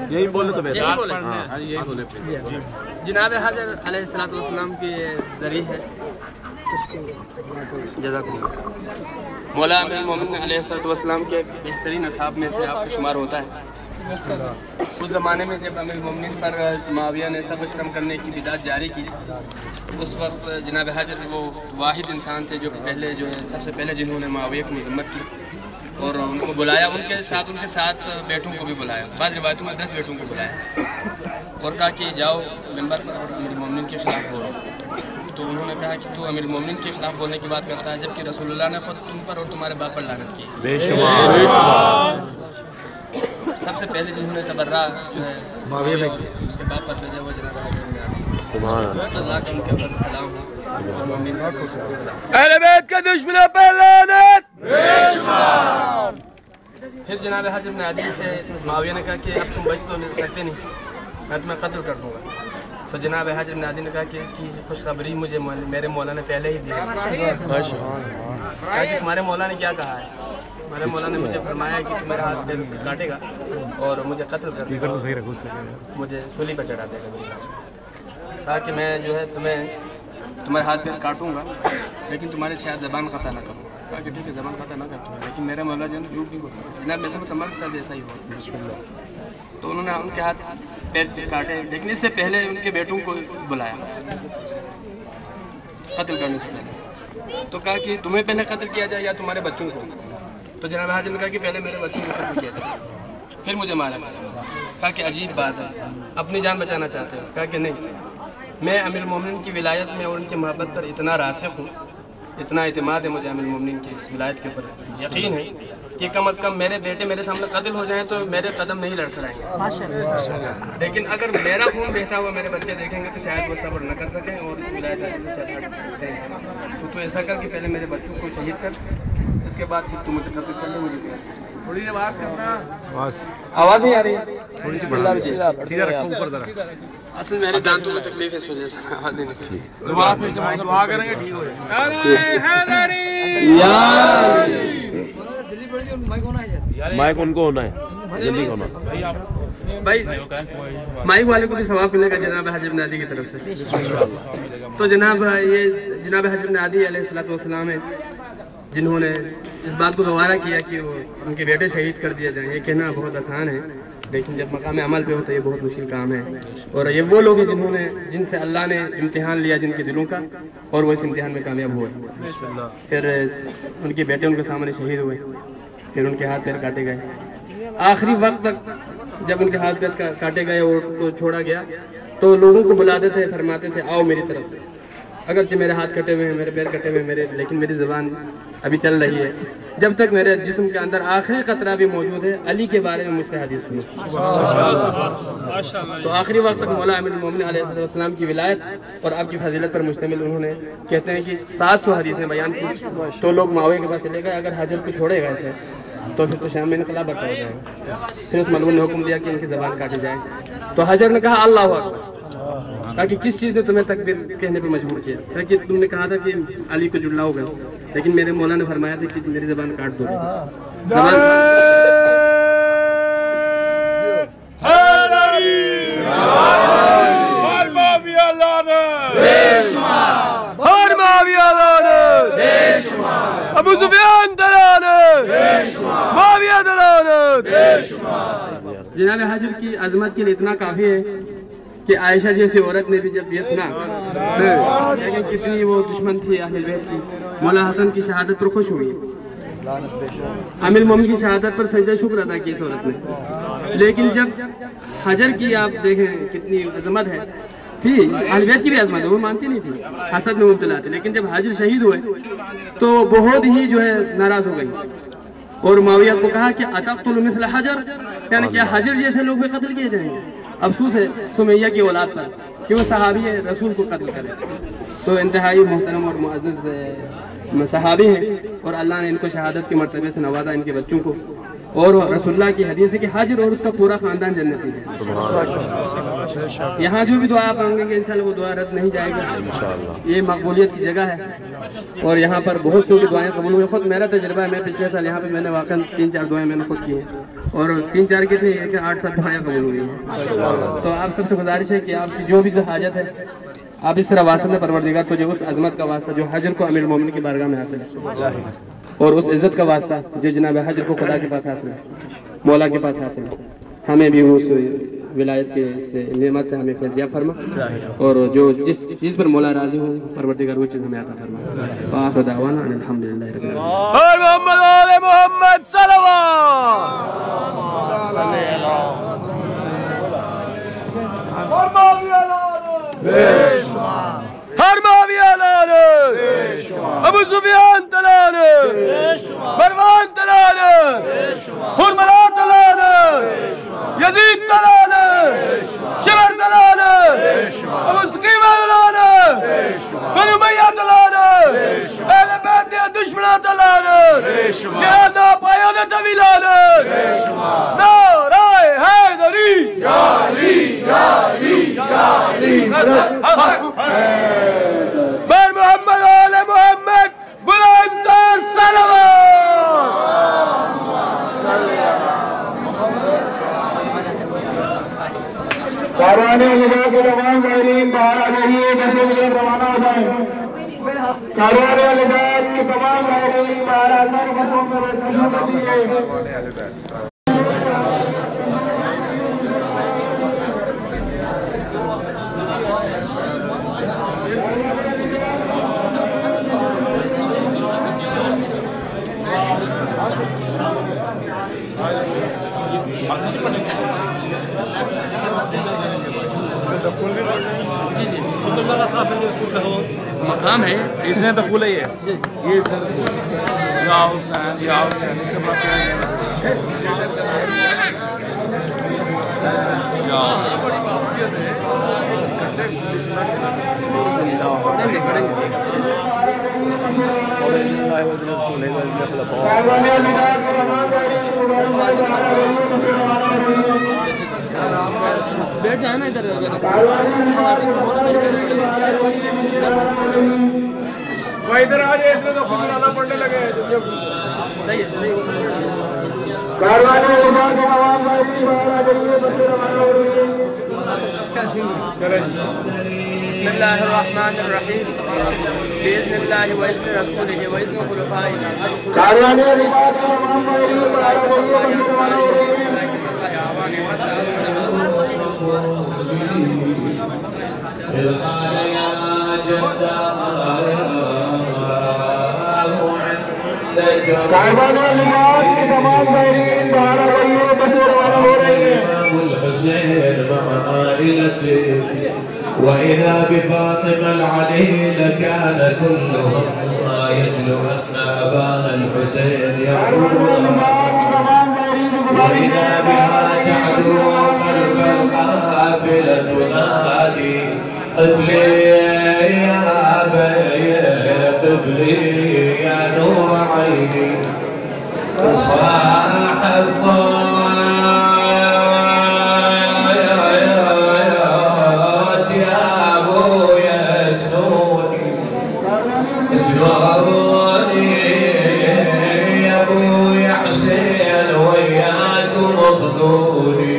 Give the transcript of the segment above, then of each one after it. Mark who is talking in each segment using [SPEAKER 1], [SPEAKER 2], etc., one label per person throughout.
[SPEAKER 1] یہی بولے تو
[SPEAKER 2] جناب حضرت علیہ الصلوۃ والسلام کی ذریعہ ہے جزاکم اللہ۔ مولا امیر المومنین علیہ الصلوۃ والسلام کے بہترین اصحاب میں سے آپ کا شمار ہوتا ہے۔ اس زمانے میں جب امیر المومنین پر معاویہ نے سب شرم کرنے کی بدعت جاری کی، اس وقت جناب حضرت وہ واحد انسان تھے جو سب سے پہلے جنہوں نے معاویہ کی مذمت کی اور ان کو بلایا، ان کے ساتھ بیٹوں کو بھی بلایا، بعض روایتوں میں 10 بیٹوں کو بلایا اور کہا کہ جاؤ ممبر پر اور امیر المومنین کے خلاف بولو۔ تو انہوں نے کہا کہ تو امیر المومنین کے خلاف بولنے کی بات کرتا ہے جبکہ رسول اللہ نے خود تم پر اور تمہارے باپ پر لعنت کی۔ سب سے پہلے جنہوں نے تبرہ جو ہے معاویہ میں کی، اس کے باپ پر بھیجا وہ جناب حضرت سبحان اللہ کا ان کے اوپر سلام ہے۔
[SPEAKER 1] اہل بیت کا دشمن پر لعنت۔
[SPEAKER 2] پھر جناب حضرت عادی سے معاویہ نے کہا کہ اب تم بچ تو نہیں سکتے نہیں، میں تمہیں قتل کر دوں گا۔ تو جناب حضرت عادی نے کہا کہ اس کی خوشخبری مجھے میرے مولا نے پہلے ہی دی ہے۔ کہا کہ تمہارے مولا نے کیا کہا ہے؟ ہمارے مولا نے مجھے فرمایا کہ تمہارا ہاتھ کاٹے گا اور مجھے قتل کر دے گا، مجھے سولی پر چڑھا دے گا۔ کہا کہ میں جو ہے تمہارے ہاتھ پہ کاٹوں گا لیکن تمہارے شاید زبان قطع نہ کروں۔ کہا کہ ٹھیک ہے زبان قطع نہ کرتا ہوں لیکن میرا مولا جو ہے جھوٹ نہیں بولتا۔ جناب میں سے تمام کے ساتھ ایسا ہی ہوا۔ تو انہوں نے ان کے ہاتھ پیر کاٹے لیکن اس سے پہلے ان کے بیٹوں کو بلایا قتل کرنے سے پہلے۔ تو کہا کہ تمہیں پہلے قتل کیا جائے یا تمہارے بچوں کو؟ تو جناب حضرت نے کہا کہ پہلے میرے بچوں کو قتل کیا جائے پھر مجھے مارا جائے۔ کہا کہ عجیب بات ہے، اپنی جان بچانا چاہتے ہیں؟ کہا کہ نہیں، میں امیر المومنین کی ولایت میں اور ان کی محبت پر اتنا راسخ ہوں، اتنا اعتماد ہے مجھے امیر المومنین کی اس ولایت کے اوپر، یقین ہے کہ کم از کم میرے بیٹے میرے سامنے قتل ہو جائیں تو میرے قدم نہیں لڑکھڑائیں گے، لیکن اگر میرا خون بہتا ہوا میرے بچے دیکھیں گے تو شاید وہ صبر نہ کر سکیں اور اس ولایت تو ایسا کر کہ پہلے میرے بچوں کو شہید کر، اس کے بعد تو مجھے قتل کر لے۔ مجھے تھوڑی دیر بات کرنا، آواز نہیں آ رہی ہے، سیدھا رکھو اوپر ذرا۔ اصل میرے دانتوں میں تکلیف ہے اس وجہ سے آواز نہیں نکلتی۔ دعا کریں گے ٹھیک ہو جائے گا۔
[SPEAKER 1] مائک ان کو ہونا ہے، جلدی ہونا
[SPEAKER 2] بھائی، مائک والے کو بھی ثواب ملے گا جناب حضرت عادی کی طرف سے۔ تو جناب حضرت عادی علیہ السلام ہے جنہوں نے اس بات کو گوارا کیا کہ وہ ان کے بیٹے شہید کر دیے جائیں۔ یہ کہنا بہت آسان ہے لیکن جب مقام عمل پہ ہوتا ہے یہ بہت مشکل کام ہے، اور یہ وہ لوگ ہیں جن سے اللہ نے امتحان لیا جن کے دلوں کا، اور وہ اس امتحان میں کامیاب ہوئے۔ پھر ان کے بیٹے ان کے سامنے شہید ہوئے، پھر ان کے ہاتھ پیر کاٹے گئے۔ آخری وقت تک جب ان کے ہاتھ پیر کاٹے گئے اور تو چھوڑا گیا تو لوگوں کو بلاتے تھے، فرماتے تھے آؤ میری طرف، اگرچہ میرے ہاتھ کٹے ہوئے ہیں، میرے پیر کٹے ہوئے ہیں لیکن میری زبان ابھی چل رہی ہے، جب تک میرے جسم کے اندر آخری قطرہ بھی موجود ہے علی کے بارے میں مجھ سے حدیث سنو۔ تو آخری وقت تک مولا امیر المومنین علیہ السلام کی ولایت اور آپ کی فضیلت پر مشتمل انہوں نے کہتے ہیں کہ 700 حدیثیں بیان کی۔ تو لوگ معاویہ کے پاس چلے گئے، اگر حجر کو چھوڑے گا ایسے تو پھر تو شام میں انقلاب برپا ہو جائے گا۔ پھر اس ملعون نے حکم دیا کہ ان کی زبان کاٹی جائے، تو حجر نے کہا اللہ اکبر، تاکہ کس چیز نے تمہیں تکبیر کہنے پہ مجبور کیا؟ کہ تم نے کہا تھا کہ علی کو جھٹلاؤ گے، لیکن میرے مولا نے فرمایا تھا کہ میری زبان کاٹ دو۔ ابو سفیان دلالت، معاویہ دلالت۔ جناب حضرت کی عظمت کے لیے اتنا کافی ہے کہ عائشہ جیسی عورت نے بھی جب یہ سنا لیکن کتنی وہ دشمن تھی اہل بیت کی، مولا حسن کی شہادت پر خوش ہوئی، امیر المومنین کی شہادت پر سجدہ شکر ادا کی اس عورت نے، لیکن جب حجر کی آپ دیکھیں کتنی عظمت ہے، تھی اہل بیت کی بھی عظمت ہے، وہ مانتی نہیں تھی، حسد میں مبتلا تھی، لیکن جب حجر شہید ہوئے تو بہت ہی جو ہے ناراض ہو گئی اور معاویہ کو کہا کہ اتقتل مثل حجر، یعنی کیا حجر جیسے لوگ بھی قتل کیے جائیں گے؟ افسوس ہے سمیہ کی اولاد پر کہ وہ صحابی ہے رسول کو قتل کرے۔ تو انتہائی محترم اور معزز صحابی ہیں اور اللہ نے ان کو شہادت کے مرتبے سے نوازا ان کے بچوں کو، اور رسول اللہ کی حدیث ہے کہ حاجر اور اس کا پورا خاندان جنتی ہے. یہاں جو بھی دعا آپ مانگیں گے انشاءاللہ وہ دعا رد نہیں جائے گی. یہ مقبولیت کی جگہ ہے اور یہاں پر بہت سی دعائیں قبول ہوئی. خود میرا تجربہ ہے, میں پچھلے سال یہاں پہ میں نے واقعا 3-4 دعائیں میں نے خود کی ہیں اور 3-4 کی تھی کہ 8-7 دعائیں قبول ہوئی ہیں. تو آپ سب سے گزارش ہے کہ آپ کی جو بھی حاجت ہے آپ اس طرح واسطہ میں پروردگار تجھے اس عظمت کا واسطہ جو حجر کو امیر المومنین کی بارگاہ میں حاصل ہے اور اس عزت کا واسطہ جو جناب حجر کو خدا کے پاس حاصل ہے, مولا کے پاس حاصل ہے, ہمیں بھی اس ولایت کے نعمت سے ہمیں فیضیاب فرما اور جو جس چیز پر مولا راضی ہوں پروردگار وہ چیز ہمیں عطا فرما. وآخر دعوانا ان الحمدللہ رب العالمین.
[SPEAKER 1] اور محمد آل محمد صلوات. ہر معاویہ لانے, ابو سفیان تلانے, مروان تلانے, حرملہ تلانے, یزید تلانے, شمر تلانے, ابو سقیمہ تلانے, بنو امیہ تلانے, اہل بیت دیا دشمنہ تلانے, جہاد ناپایان طویلانے, نعرہ حیدری یا علی یا علی یا علی بر محمد آل محمد بلند صلوات.
[SPEAKER 3] کاروان نگاہ کے تمام زائرین باہر آ جائیے, بسوں سے روانہ ہو جائیں. کاروان نگاہ کے تمام زائرین باہر آ کر بسوں پر شروع کر دیجیے.
[SPEAKER 1] مقام ہے اس نے تو کھولا ہی ہے یہ سر. یا حسین یا حسین اس سے بات کریں بسم اللہ بیٹھ جانا ادھر.
[SPEAKER 3] وہ ادھر آ جائے, اس میں تو خود آنا پڑنے لگے. کاروان نگاہ کے تمام زائرین باہر آ جائیے, بسیں روانہ ہو رہی ہیں.
[SPEAKER 2] بسم اللہ الرحمن الرحیم بإذن اللہ وإذن رسولہ وإذن خلفائہ.
[SPEAKER 3] کاروان نگاہ کے تمام زائرین باہر آ جائیے, بسیں روانہ ہو رہی ہیں. کاروان نگاہ کے تمام زائرین باہر آ جائیے, بسیں روانہ ہو رہی ہیں.
[SPEAKER 4] الحسين مع عائلته وإذا بفاطمة العلي لكان كلهم ما يجلو أن أباها الحسين يقول وإذا بها تعدو خلف القافلة تنادي طفلي يا أبي طفلي يا نور عيني صاح الصلاة جنوني يا ابوي حسين وياكم اخذوني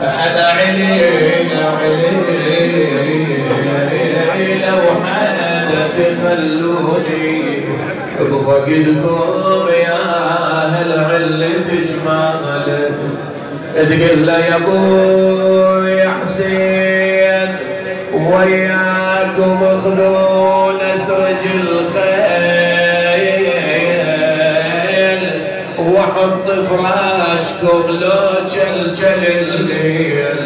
[SPEAKER 4] انا علي لو حدث خلوني بفقدكم يا اهل علة جمال. تقول له يا ابوي حسين وياكم اخذون اسرج الخيل وحط فراشكم لو جلجل الليل.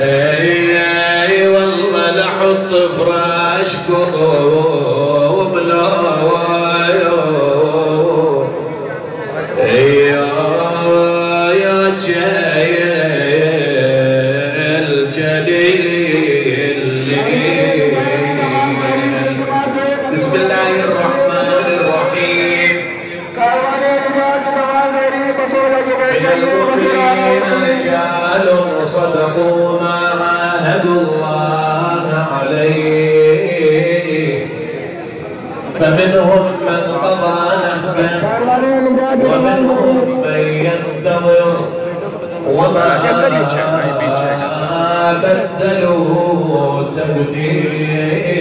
[SPEAKER 4] اي والله لحط فراشكم وبلا يا جايل جليل. بسم الله الرحمن الرحيم.
[SPEAKER 3] کاروان نگاہ کے تمام زائرین بسیں
[SPEAKER 4] وصدقوا ما عاهدوا الله عليه فمنهم من قضى نحبه ومنهم من ينتظر وما بدلوا تبديلا.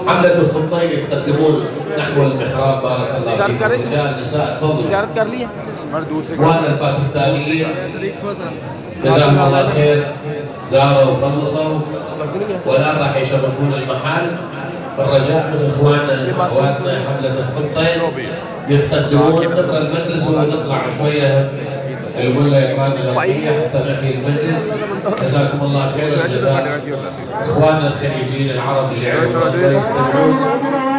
[SPEAKER 4] حملة السلطين يتقدمون نحو المحراب. بارك الله فيكم. رجال نساء تفضلوا. اخواننا الباكستانيين جزاهم الله خير زاروا وخلصوا والان راح يشرفون المحل. فالرجاء من اخواننا واخواتنا حملة السلطين يتقدمون نقرا المجلس ونطلع شويه الولا يقرانا الأرضية حتى نحيي المجلس. جزاكم الله خير الجزاء. اخواننا الخليجيين العرب اللي عندهم